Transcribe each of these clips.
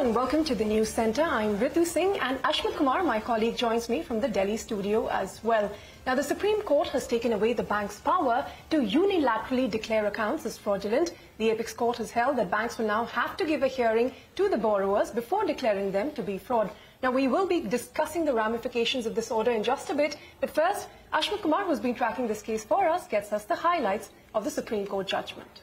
and welcome to the News Centre. I'm Ritu Singh and Ashwin Kumar, my colleague, joins me from the Delhi studio as well. Now, the Supreme Court has taken away the bank's power to unilaterally declare accounts as fraudulent. The Apex Court has held that banks will now have to give a hearing to the borrowers before declaring them to be fraud. Now, we will be discussing the ramifications of this order in just a bit. But first, Ashwin Kumar, who's been tracking this case for us, gets us the highlights of the Supreme Court judgment.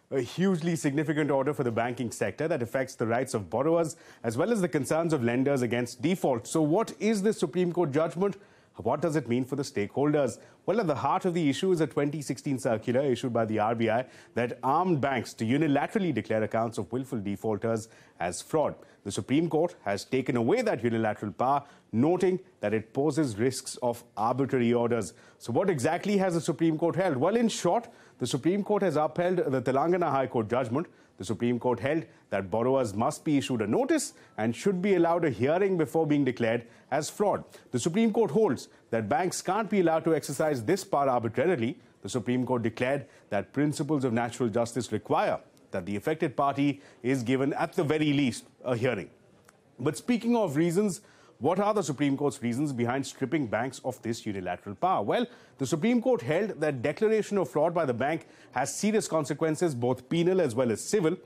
A hugely significant order for the banking sector that affects the rights of borrowers as well as the concerns of lenders against default. So what is this Supreme Court judgment? What does it mean for the stakeholders? Well, at the heart of the issue is a 2016 circular issued by the RBI that armed banks to unilaterally declare accounts of willful defaulters as fraud. The Supreme Court has taken away that unilateral power, noting that it poses risks of arbitrary orders. So what exactly has the Supreme Court held? Well, in short, the Supreme Court has upheld the Telangana High Court judgment. The Supreme Court held that borrowers must be issued a notice and should be allowed a hearing before being declared as fraud. The Supreme Court holds that banks can't be allowed to exercise this power arbitrarily. The Supreme Court declared that principles of natural justice require that the affected party is given, at the very least, a hearing. But speaking of reasons, what are the Supreme Court's reasons behind stripping banks of this unilateral power? Well, the Supreme Court held that declaration of fraud by the bank has serious consequences, both penal as well as civil.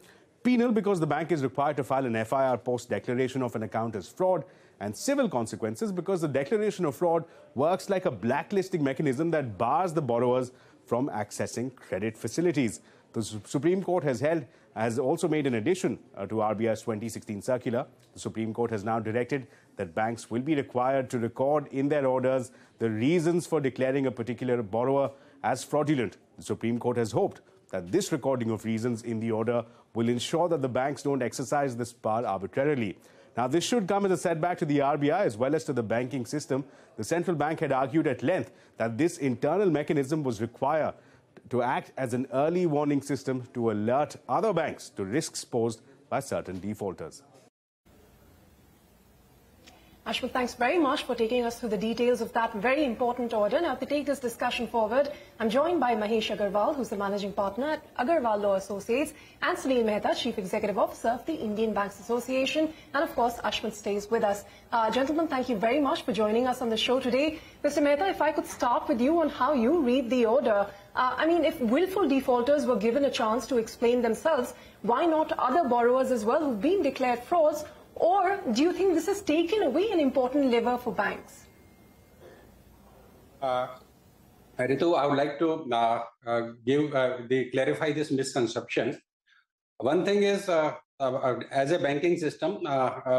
Penal because the bank is required to file an FIR post-declaration of an account as fraud, and civil consequences because the declaration of fraud works like a blacklisting mechanism that bars the borrowers from accessing credit facilities. The Supreme Court has also made an addition to RBI's 2016 circular. The Supreme Court has now directed that banks will be required to record in their orders the reasons for declaring a particular borrower as fraudulent. The Supreme Court has hoped that this recording of reasons in the order will ensure that the banks don't exercise this power arbitrarily. Now, this should come as a setback to the RBI as well as to the banking system. The central bank had argued at length that this internal mechanism was required to act as an early warning system to alert other banks to risks posed by certain defaulters. Ashwin, thanks very much for taking us through the details of that very important order. Now, to take this discussion forward, I'm joined by Mahesh Agarwal, who's the managing partner at Agarwal Law Associates, and Sunil Mehta, Chief Executive Officer of the Indian Banks Association. And of course, Ashwin stays with us. Gentlemen, thank you very much for joining us on the show today. Mr. Mehta, if I could start with you on how you read the order. If willful defaulters were given a chance to explain themselves, why not other borrowers as well who've been declared frauds? Or do you think this has taken away an important lever for banks? Ritu, I would like to clarify this misconception. One thing is, as a banking system,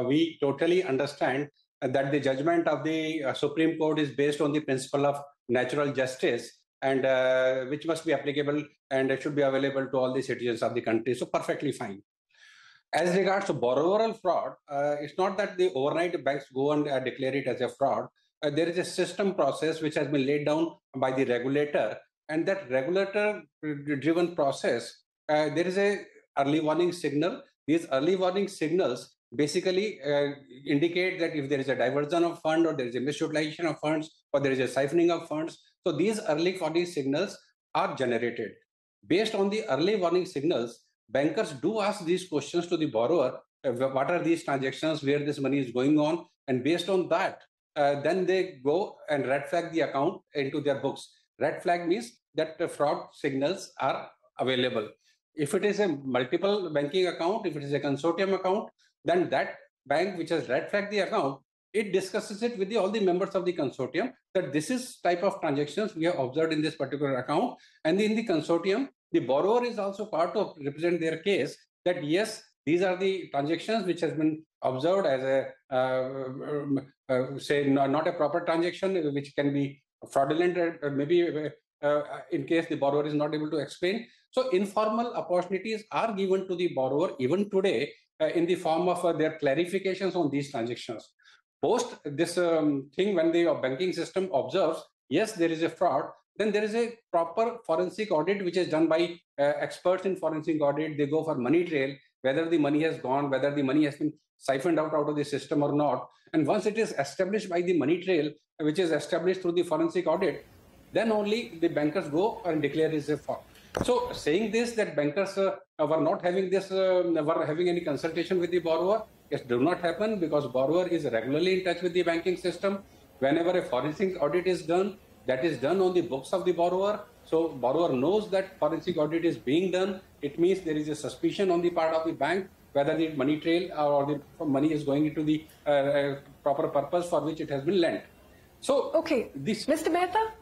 we totally understand that the judgment of the Supreme Court is based on the principle of natural justice, and which must be applicable and should be available to all the citizens of the country. So perfectly fine. As regards to borrower fraud, it's not that the overnight banks go and declare it as a fraud. There is a system process which has been laid down by the regulator, and that regulator-driven process, there is a early warning signal. These early warning signals basically indicate that if there is a diversion of fund, or there is a misutilization of funds, or there is a siphoning of funds. So these early warning signals are generated. Based on the early warning signals, bankers do ask these questions to the borrower. What are these transactions, where this money is going on? And based on that, then they go and red flag the account into their books. Red flag means that the fraud signals are available. If it is a multiple banking account, if it is a consortium account, then that bank which has red flagged the account, it discusses it with all the members of the consortium that this is type of transactions we have observed in this particular account. And in the consortium, the borrower is also part of represent their case that yes, these are the transactions which has been observed as a, say, not a proper transaction, which can be fraudulent, or maybe in case the borrower is not able to explain. So informal opportunities are given to the borrower even today in the form of their clarifications on these transactions. Post this thing, when the banking system observes, yes, there is a fraud, then there is a proper forensic audit which is done by experts in forensic audit. They go for money trail, whether the money has gone, whether the money has been siphoned out of the system or not. And once it is established by the money trail, which is established through the forensic audit, then only the bankers go and declare it as a fraud. So saying this, that bankers were not having this, were having any consultation with the borrower, it do not happen, because borrower is regularly in touch with the banking system. Whenever a forensic audit is done, that is done on the books of the borrower. So borrower knows that forensic audit is being done. It means there is a suspicion on the part of the bank whether the money trail or the money is going into the proper purpose for which it has been lent. So okay, this, Mr. Mehta?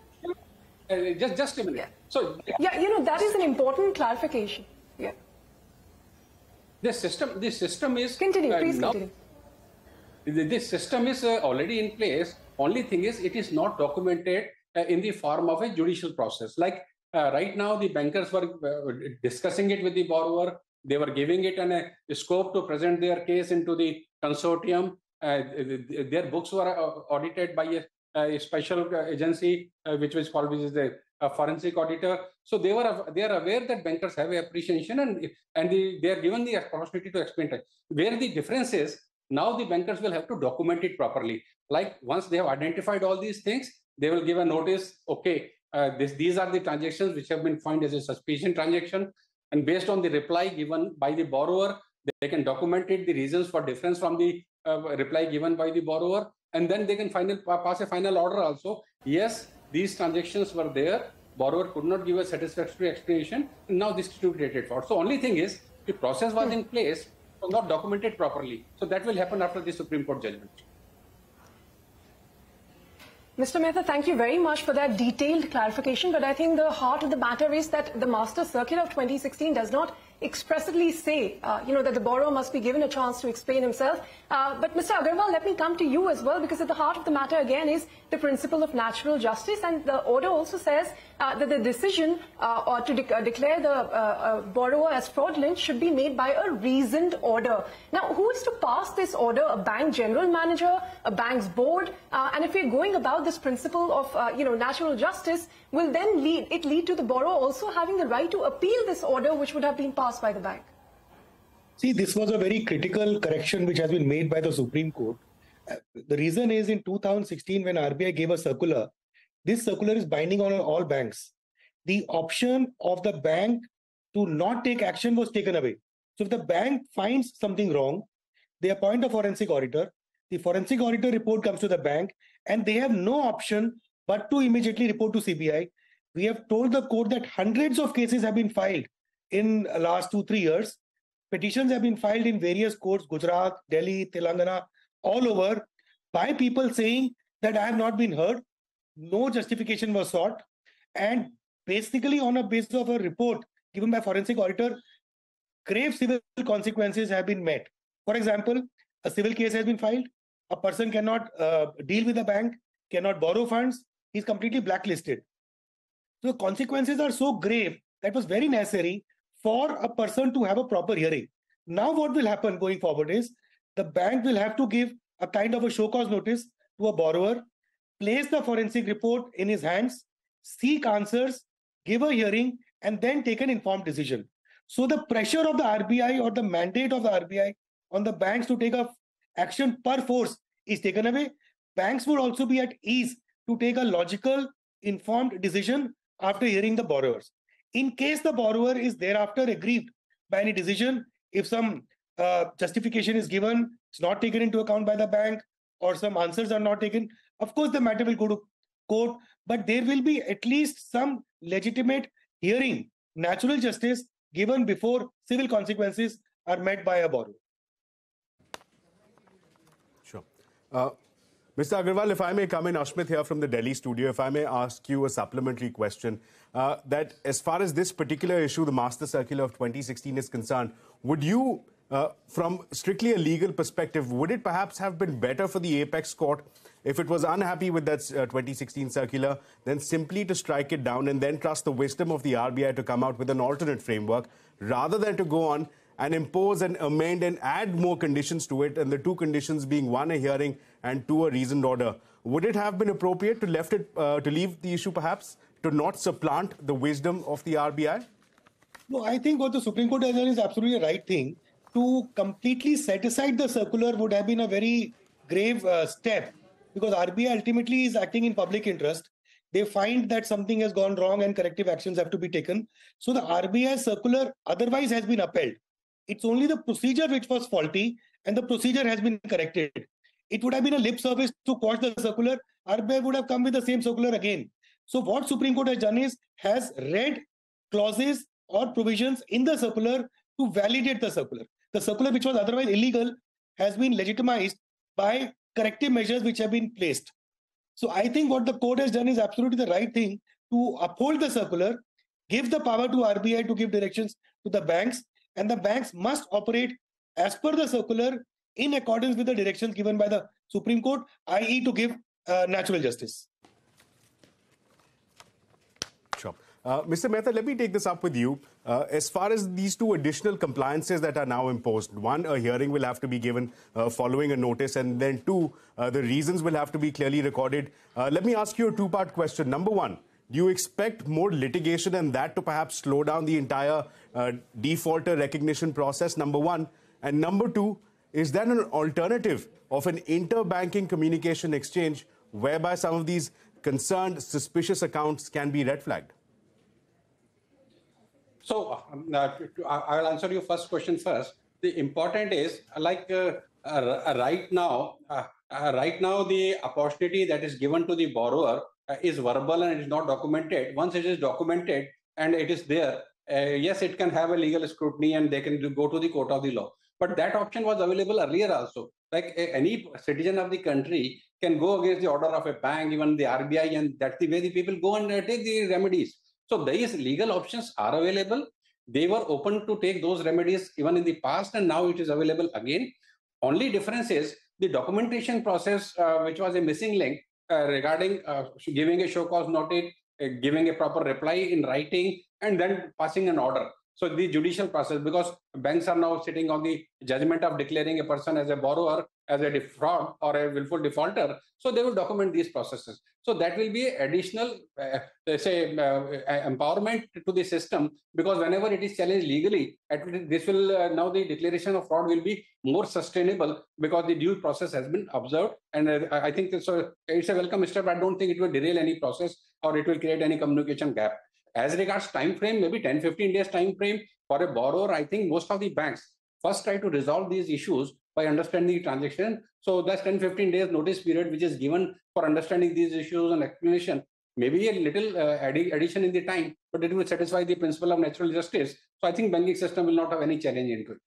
just a minute. Yeah. So yeah, that is an important clarification. Yeah. This system is continue. Please continue. This system is already in place. Only thing is, it is not documented in the form of a judicial process. Like right now, the bankers were discussing it with the borrower. They were giving it a scope to present their case into the consortium. Their books were audited by a special agency, which is the forensic auditor. So they are aware that bankers have appreciation, and they are given the opportunity to explain it. Where the difference is, now the bankers will have to document it properly. Like once they have identified all these things, they will give a notice. Okay, these are the transactions which have been found as a suspicion transaction, and based on the reply given by the borrower, they can document it, the reasons for difference from the reply given by the borrower, and then they can pass a final order also. Yes, these transactions were there. Borrower could not give a satisfactory explanation, and now this is to be created for. So only thing is, the process was in place, but not documented properly. So that will happen after the Supreme Court judgment. Mr. Mehta, thank you very much for that detailed clarification. But I think the heart of the matter is that the Master Circular of 2016 does not expressly say, that the borrower must be given a chance to explain himself. But Mr. Agarwal, let me come to you as well, because at the heart of the matter again is the principle of natural justice, and the order also says that the decision or to declare the borrower as fraudulent should be made by a reasoned order. Now, who is to pass this order? A bank general manager, a bank's board? And if we're going about this principle of natural justice, will then lead to the borrower also having the right to appeal this order, which would have been passed by the bank? See, this was a very critical correction which has been made by the Supreme Court. The reason is, in 2016, when RBI gave a circular, this circular is binding on all banks. The option of the bank to not take action was taken away. So if the bank finds something wrong, they appoint a forensic auditor. The forensic auditor report comes to the bank, and they have no option but to immediately report to CBI. We have told the court that hundreds of cases have been filed in the last 2-3 years. Petitions have been filed in various courts, Gujarat, Delhi, Telangana, all over, by people saying that I have not been heard, no justification was sought, and basically on a basis of a report given by forensic auditor, grave civil consequences have been met. For example, a civil case has been filed, a person cannot deal with a bank, cannot borrow funds, he's completely blacklisted. So the consequences are so grave that it was very necessary for a person to have a proper hearing. Now what will happen going forward is, the bank will have to give a kind of a show cause notice to a borrower, place the forensic report in his hands, seek answers, give a hearing, and then take an informed decision. So the pressure of the RBI or the mandate of the RBI on the banks to take a action per force is taken away. Banks would also be at ease to take a logical, informed decision after hearing the borrowers. In case the borrower is thereafter aggrieved by any decision, if some justification is given, it's not taken into account by the bank, or some answers are not taken, of course the matter will go to court, but there will be at least some legitimate hearing, natural justice given before civil consequences are met by a borrower. Sure. Mr. Agarwal, if I may come in, Ashmit here from the Delhi studio, if I may ask you a supplementary question, that as far as this particular issue, the Master Circular of 2016 is concerned, would you, from strictly a legal perspective, would it perhaps have been better for the Apex Court, if it was unhappy with that 2016 circular, then simply to strike it down and then trust the wisdom of the RBI to come out with an alternate framework, rather than to go on and impose and amend and add more conditions to it, and the two conditions being, one, a hearing, and two, a reasoned order? Would it have been appropriate to leave the issue perhaps, to not supplant the wisdom of the RBI? No, I think what the Supreme Court has done is absolutely the right thing. To completely set aside the circular would have been a very grave step, because RBI ultimately is acting in public interest. they find that something has gone wrong and corrective actions have to be taken. So the RBI circular otherwise has been upheld. It's only the procedure which was faulty, and the procedure has been corrected. It would have been a lip service to quash the circular. RBI would have come with the same circular again. So what Supreme Court has done is has read clauses or provisions in the circular to validate the circular. The circular, which was otherwise illegal, has been legitimized by corrective measures which have been placed. So I think what the court has done is absolutely the right thing, to uphold the circular, give the power to RBI to give directions to the banks, and the banks must operate as per the circular in accordance with the directions given by the Supreme Court, i.e. to give natural justice. Sure. Mr. Mehta, let me take this up with you. As far as these two additional compliances that are now imposed, one, a hearing will have to be given following a notice, and then two, the reasons will have to be clearly recorded. Let me ask you a two-part question. Number one, do you expect more litigation and that to perhaps slow down the entire defaulter recognition process, number one? And number two, is there an alternative of an interbanking communication exchange whereby some of these concerned suspicious accounts can be red flagged? So I'll answer your first question first. The important is right now the opportunity that is given to the borrower is verbal and it is not documented. Once it is documented and it is there, yes, it can have a legal scrutiny and they can go to the court of the law. But that option was available earlier also. Like any citizen of the country can go against the order of a bank, even the RBI, and that's the way the people go and take the remedies. So these legal options are available. They were open to take those remedies even in the past, and now it is available again. Only difference is the documentation process, which was a missing link regarding giving a show cause notice, giving a proper reply in writing, and then passing an order. So the judicial process, because banks are now sitting on the judgment of declaring a person as a borrower, as a fraud or a willful defaulter, so they will document these processes. So that will be additional, empowerment to the system, because whenever it is challenged legally, this will now the declaration of fraud will be more sustainable because the due process has been observed. And I think it's a welcome step. I don't think it will derail any process or it will create any communication gap. As regards time frame, maybe 10-15 days time frame for a borrower, I think most of the banks first try to resolve these issues by understanding the transaction. So that's 10-15 days notice period which is given for understanding these issues and explanation. Maybe a little addition in the time, but it will satisfy the principle of natural justice. So I think banking system will not have any challenge into it.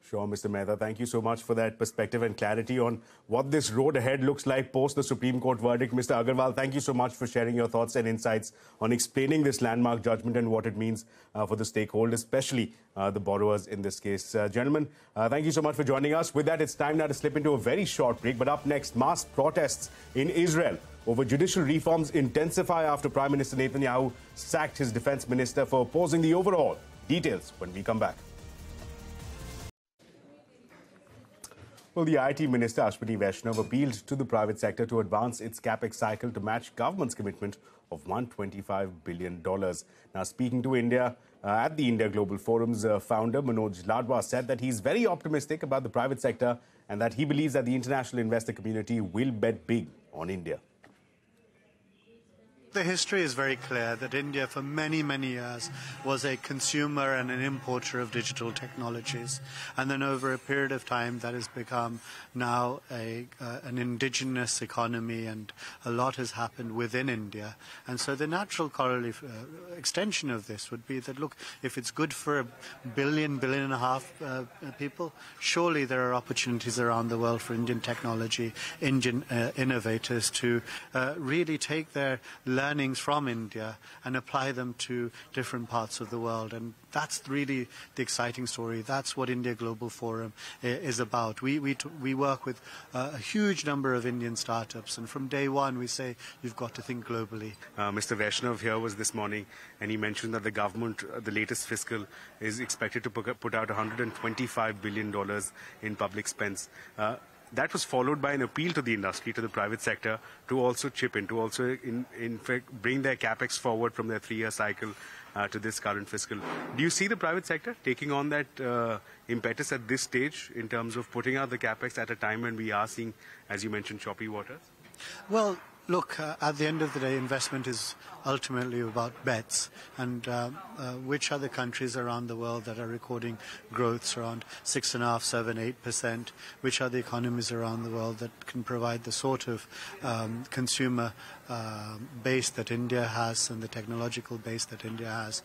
Sure, Mr. Mehta. Thank you so much for that perspective and clarity on what this road ahead looks like post the Supreme Court verdict. Mr. Agarwal, thank you so much for sharing your thoughts and insights on explaining this landmark judgment and what it means for the stakeholders, especially the borrowers in this case. Gentlemen, thank you so much for joining us. With that, it's time now to slip into a very short break. But up next, mass protests in Israel over judicial reforms intensify after Prime Minister Netanyahu sacked his defense minister for opposing the overhaul. Details when we come back. Well, the IT Minister Ashwini Vaishnav appealed to the private sector to advance its capex cycle to match government's commitment of $125 billion. Now, speaking to India at the India Global Forum's founder, Manoj Ladwa, said that he's very optimistic about the private sector and that he believes that the international investor community will bet big on India. The history is very clear that India for many, many years was a consumer and an importer of digital technologies. And then over a period of time that has become now an indigenous economy, and a lot has happened within India. And so the natural corollary extension of this would be that, look, if it's good for a billion and a half people, surely there are opportunities around the world for Indian technology, Indian innovators to really take their learnings from India and apply them to different parts of the world. And that's really the exciting story. That's what India Global Forum is about. We work with a huge number of Indian startups, and from day one we say you've got to think globally. Mr. Vaishnav here was this morning, and he mentioned that the government, the latest fiscal, is expected to put out $125 billion in public spends. That was followed by an appeal to the industry, to the private sector, to also chip in, to also, in fact, bring their capex forward from their 3-year cycle. to this current fiscal. Do you see the private sector taking on that impetus at this stage in terms of putting out the capex at a time when we are seeing, as you mentioned, choppy waters? Well, look, at the end of the day, investment is ultimately about bets, and which other countries around the world that are recording growths around 6.5%, 7%, 8%, which other economies around the world that can provide the sort of consumer base that India has and the technological base that India has,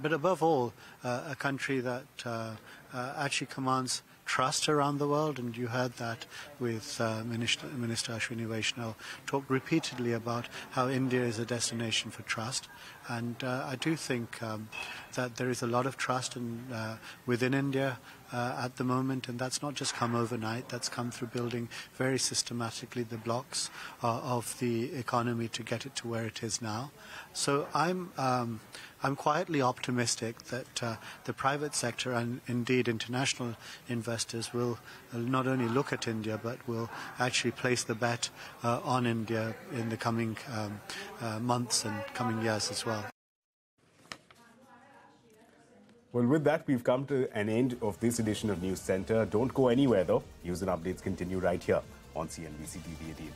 but above all, a country that actually commands trust around the world, and you heard that with Minister Ashwini Vaishnaw talk repeatedly about how India is a destination for trust, and I do think that there is a lot of trust within India at the moment, and that's not just come overnight, that's come through building very systematically the blocks of the economy to get it to where it is now. So I'm quietly optimistic that the private sector and indeed international investors will not only look at India but will actually place the bet on India in the coming months and coming years as well. Well, with that, we've come to an end of this edition of News Center. Don't go anywhere, though. News and updates continue right here on CNBC TV 18.